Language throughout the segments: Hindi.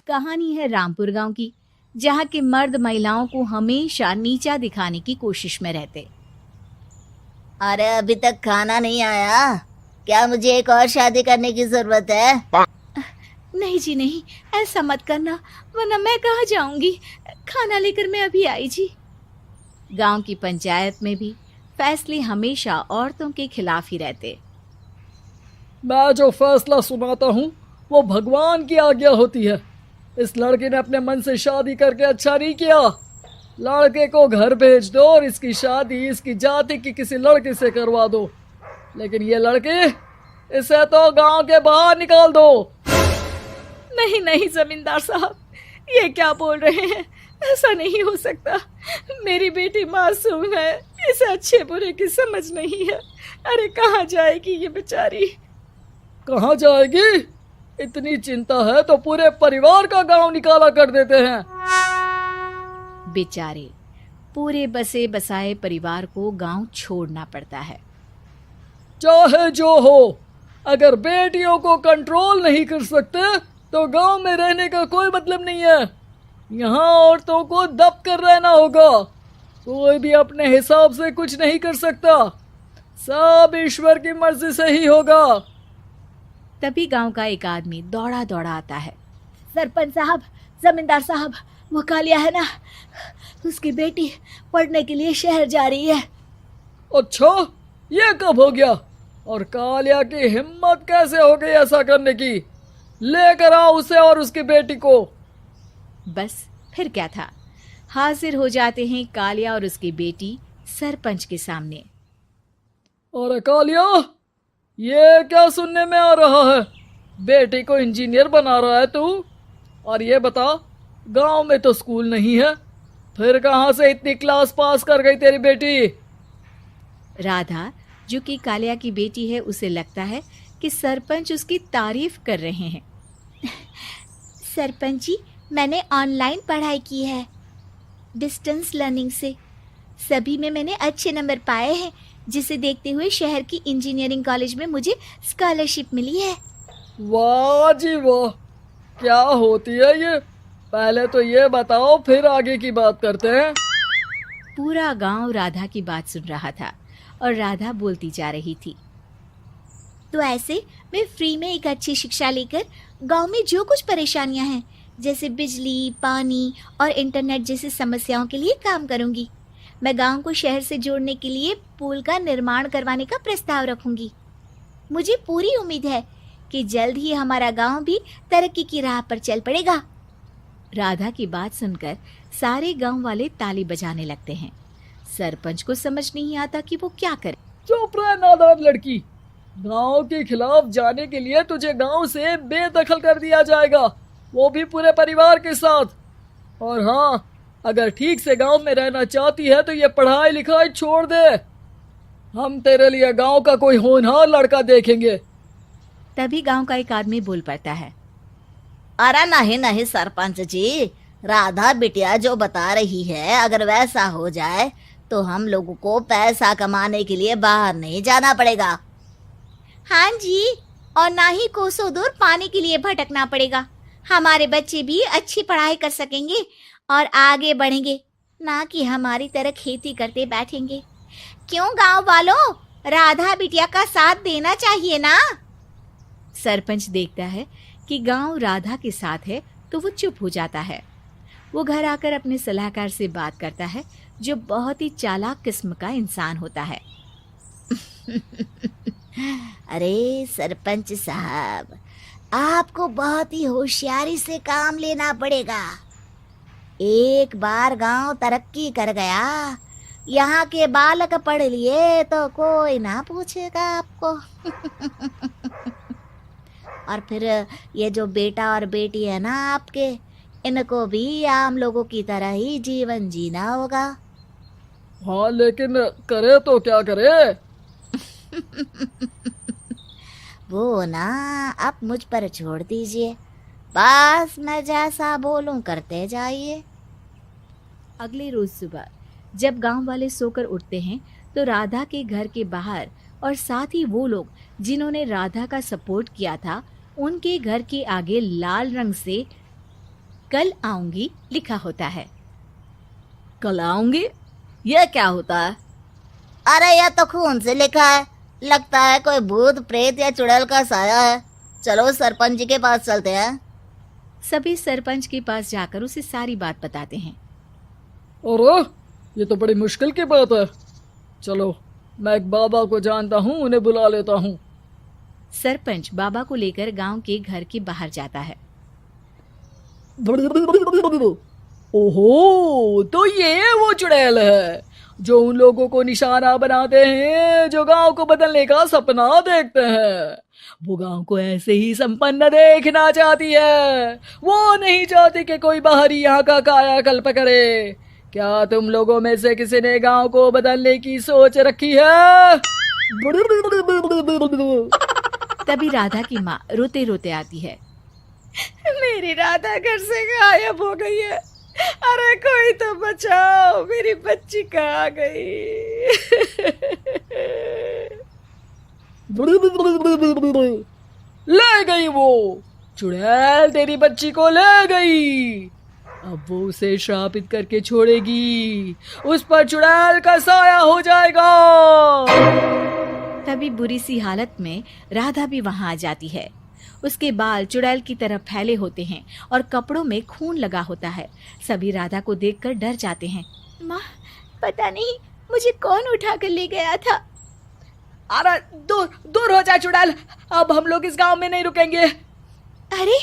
कहानी है रामपुर गांव की, जहां के मर्द महिलाओं को हमेशा नीचा दिखाने की कोशिश में रहते। अरे अभी तक खाना नहीं आया, क्या मुझे एक और शादी करने की जरूरत है? नहीं जी नहीं, ऐसा मत करना, वरना मैं कहाँ जाऊंगी। खाना लेकर मैं अभी आई जी। गांव की पंचायत में भी फैसले हमेशा औरतों के खिलाफ ही रहते। मैं जो फैसला सुनाता हूँ वो भगवान की आज्ञा होती है। इस लड़के ने अपने मन से शादी करके अच्छा नहीं किया। लड़के को घर भेज दो और इसकी शादी इसकी जाति की किसी लड़के से करवा दो, लेकिन ये लड़की, इसे तो गांव के बाहर निकाल दो। नहीं नहीं जमींदार साहब, ये क्या बोल रहे हैं? ऐसा नहीं हो सकता। मेरी बेटी मासूम है, इसे अच्छे बुरे की समझ नहीं है। अरे कहाँ जाएगी ये बेचारी? कहाँ जाएगी? इतनी चिंता है तो पूरे परिवार का गांव निकाला कर देते हैं। बेचारे पूरे बसे बसाए परिवार को गांव छोड़ना पड़ता है। चाहे जो हो, अगर बेटियों को कंट्रोल नहीं कर सकते तो गांव में रहने का कोई मतलब नहीं है। यहाँ औरतों को दब कर रहना होगा। कोई भी अपने हिसाब से कुछ नहीं कर सकता, सब ईश्वर की मर्जी से ही होगा। तभी गांव का एक आदमी दौड़ा दौड़ा आता है। सरपंच साहब, जमींदार साहब, वो कालिया है ना, उसकी बेटी पढ़ने के लिए शहर जा रही है। अच्छा, ये कब हो गया? और कालिया की हिम्मत कैसे हो गई ऐसा करने की? लेकर आओ उसे और उसकी बेटी को। बस फिर क्या था, हाजिर हो जाते हैं कालिया और उसकी बेटी सरपंच के सामने। अरे कालिया, ये क्या सुनने में आ रहा है? बेटी को इंजीनियर बना रहा है तू? और ये बता, गांव में तो स्कूल नहीं है, फिर कहाँ से इतनी क्लास पास कर गई तेरी बेटी? राधा, जो कि कालिया की बेटी है, उसे लगता है कि सरपंच उसकी तारीफ कर रहे हैं। सरपंच जी, मैंने ऑनलाइन पढ़ाई की है, डिस्टेंस लर्निंग से। सभी में मैंने अच्छे नंबर पाए हैं, जिसे देखते हुए शहर की इंजीनियरिंग कॉलेज में मुझे स्कॉलरशिप मिली है। वाह जी वाह, क्या होती है ये? पहले तो ये बताओ, फिर आगे की बात करते हैं। पूरा गांव राधा की बात सुन रहा था और राधा बोलती जा रही थी। तो ऐसे मैं फ्री में एक अच्छी शिक्षा लेकर गांव में जो कुछ परेशानियां हैं, जैसे बिजली, पानी और इंटरनेट जैसी समस्याओं के लिए काम करूंगी। मैं गांव को शहर से जोड़ने के लिए पुल का निर्माण करवाने का प्रस्ताव रखूंगी। मुझे पूरी उम्मीद है कि जल्द ही हमारा गांव भी तरक्की की राह पर चल पड़ेगा। राधा की बात सुनकर सारे गांव वाले ताली बजाने लगते हैं। सरपंच को समझ नहीं आता कि वो क्या करे। चुप रह नादान लड़की, गांव के खिलाफ जाने के लिए तुझे गांव से बेदखल कर दिया जाएगा, वो भी पूरे परिवार के साथ। और हाँ, अगर ठीक से गांव में रहना चाहती है तो ये पढ़ाई लिखाई छोड़ दे। हम तेरे लिए गांव का कोई होनहार लड़का देखेंगे। तभी गांव का एक आदमी बोल पड़ता है। अरे नहीं नहीं सरपंच जी, राधा बिटिया जो बता रही है, अगर वैसा हो जाए तो हम लोगों को पैसा कमाने के लिए बाहर नहीं जाना पड़ेगा। हाँ जी, और ना ही कोसों दूर पानी के लिए भटकना पड़ेगा। हमारे बच्चे भी अच्छी पढ़ाई कर सकेंगे और आगे बढ़ेंगे, ना कि हमारी तरह खेती करते बैठेंगे। क्यों गांव वालों, राधा बिटिया का साथ देना चाहिए ना। सरपंच देखता है कि गांव राधा के साथ है तो वो चुप हो जाता है। वो घर आकर अपने सलाहकार से बात करता है, जो बहुत ही चालाक किस्म का इंसान होता है। अरे सरपंच साहब, आपको बहुत ही होशियारी से काम लेना पड़ेगा। एक बार गांव तरक्की कर गया, यहाँ के बालक पढ़ लिए तो कोई ना पूछेगा आपको। और फिर ये जो बेटा और बेटी है ना आपके, इनको भी आम लोगों की तरह ही जीवन जीना होगा। हाँ, लेकिन करे तो क्या करे? वो ना आप मुझ पर छोड़ दीजिए, बस मैं जैसा बोलूं करते जाइए। अगले रोज सुबह जब गांव वाले सोकर उठते हैं तो राधा के घर के बाहर और साथ ही वो लोग जिन्होंने राधा का सपोर्ट किया था, उनके घर के आगे लाल रंग से कल आऊंगी लिखा होता है। कल आऊंगी, यह क्या होता है? अरे यह तो खून से लिखा है, लगता है कोई भूत प्रेत या चुड़ैल का साया है। चलो सरपंच जी के पास चलते हैं। सभी सरपंच के पास जाकर उसे सारी बात बताते हैं। अरे ये तो बड़ी मुश्किल की बात है। चलो मैं एक बाबा को जानता हूँ, उन्हें बुला लेता हूँ। सरपंच बाबा को लेकर गांव के घर के बाहर जाता है। ओहो, तो ये वो चुड़ैल है जो उन लोगों को निशाना बनाते हैं जो गांव को बदलने का सपना देखते हैं। वो गांव को ऐसे ही संपन्न देखना चाहती है, वो नहीं चाहती कि कोई बाहरी यहाँ का कायाकल्प करे। क्या तुम लोगों में से किसी ने गांव को बदलने की सोच रखी है? तभी राधा की माँ रोते रोते आती है। मेरी राधा घर से गायब हो गई है। अरे कोई तो बचाओ, मेरी बच्ची कहाँ गई? ले गई वो चुड़ैल, तेरी बच्ची को ले गई। अब वो उसे श्रापित करके छोड़ेगी, उस पर चुड़ैल का साया हो जाएगा। तभी बुरी सी हालत में राधा भी वहां आ जाती है। उसके बाल चुड़ैल की तरह फैले होते हैं और कपड़ों में खून लगा होता है। सभी राधा को देखकर डर जाते हैं। माँ, पता नहीं मुझे कौन उठा कर ले गया था। अरे दूर दूर हो जा चुड़ैल, अब हम लोग इस गांव में नहीं रुकेंगे। अरे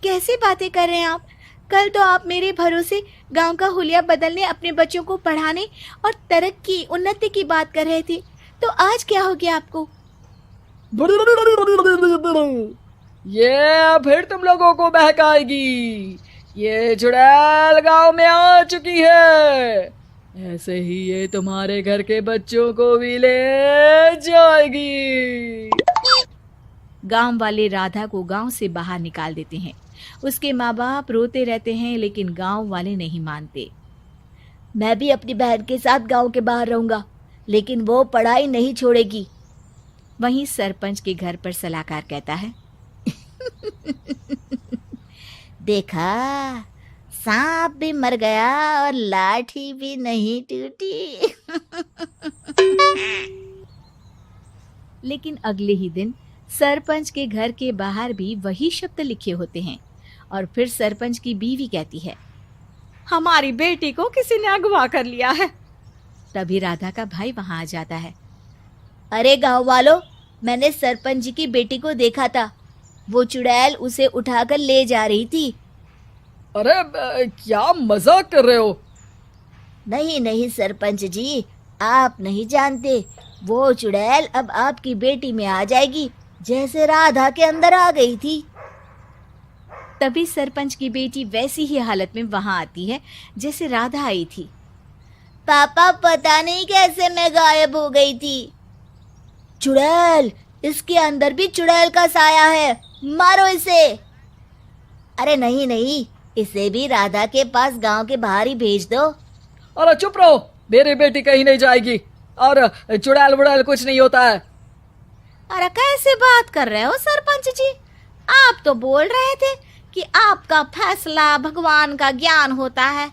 कैसे बातें कर रहे हैं आप? कल तो आप मेरे भरोसे गांव का हुलिया बदलने, अपने बच्चों को पढ़ाने और तरक्की उन्नति की बात कर रहे थे, तो आज क्या हो गया आपको? ये फिर तुम लोगों को बहकाएगी। ये चुड़ैल गांव में आ चुकी है, ऐसे ही ये तुम्हारे घर के बच्चों को भी ले जाएगी। गांव वाले राधा को गांव से बाहर निकाल देते हैं। उसके माँ बाप रोते रहते हैं, लेकिन गांव वाले नहीं मानते। मैं भी अपनी बहन के साथ गांव के बाहर रहूंगा, लेकिन वो पढ़ाई नहीं छोड़ेगी। वहीं सरपंच के घर पर सलाहकार कहता है। देखा, सांप भी मर गया और लाठी भी नहीं टूटी। लेकिन अगले ही दिन सरपंच के घर के बाहर भी वही शब्द लिखे होते हैं। और फिर सरपंच की बीवी कहती है, हमारी बेटी को किसी ने अगवा कर लिया है। तभी राधा का भाई वहां आ जाता है। अरे गांव वालों, मैंने सरपंच जी की बेटी को देखा था। वो चुड़ैल उसे उठाकर ले जा रही थी। अरे क्या मजाक कर रहे हो? नहीं नहीं सरपंच जी, आप नहीं जानते। वो चुड़ैल अब आपकी बेटी में आ जाएगी, जैसे राधा के अंदर आ गई थी। तभी सरपंच की बेटी वैसी ही हालत में वहां आती है जैसे राधा आई थी। पापा, पता नहीं कैसे मैं गायब हो गई थी। चुड़ैल, इसके अंदर भी चुड़ैल का साया है, मारो इसे। अरे नहीं नहीं, इसे भी राधा के पास गांव के बाहर ही भेज दो। अरे चुप रहो, मेरी बेटी कहीं नहीं जाएगी और चुड़ैल वुड़ैल कुछ नहीं होता है। अरे कैसे बात कर रहे हो सरपंच जी? आप तो बोल रहे थे कि आपका फैसला भगवान का ज्ञान होता है,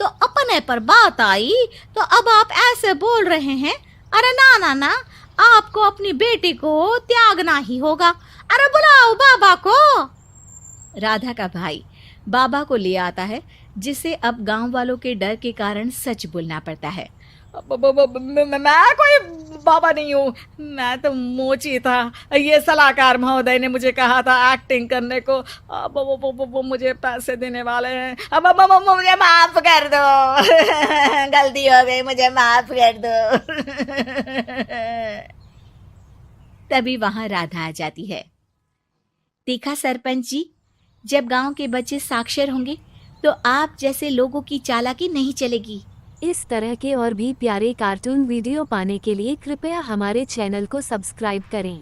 तो अपने पर बात आई तो अब आप ऐसे बोल रहे हैं। अरे ना ना ना, आपको अपनी बेटी को त्यागना ही होगा। अरे बुलाओ बाबा को। राधा का भाई बाबा को ले आता है, जिसे अब गांव वालों के डर के कारण सच बोलना पड़ता है। मैं कोई बाबा नहीं हूँ, मैं तो मोची था। ये सलाहकार महोदय ने मुझे कहा था एक्टिंग करने को। वो मुझे पैसे देने वाले हैं। अब मुझे माफ कर दो। गलती हो गई, मुझे माफ कर दो। तभी वहां राधा आ जाती है। देखा सरपंच जी, जब गांव के बच्चे साक्षर होंगे तो आप जैसे लोगों की चालाकी नहीं चलेगी। इस तरह के और भी प्यारे कार्टून वीडियो पाने के लिए कृपया हमारे चैनल को सब्सक्राइब करें।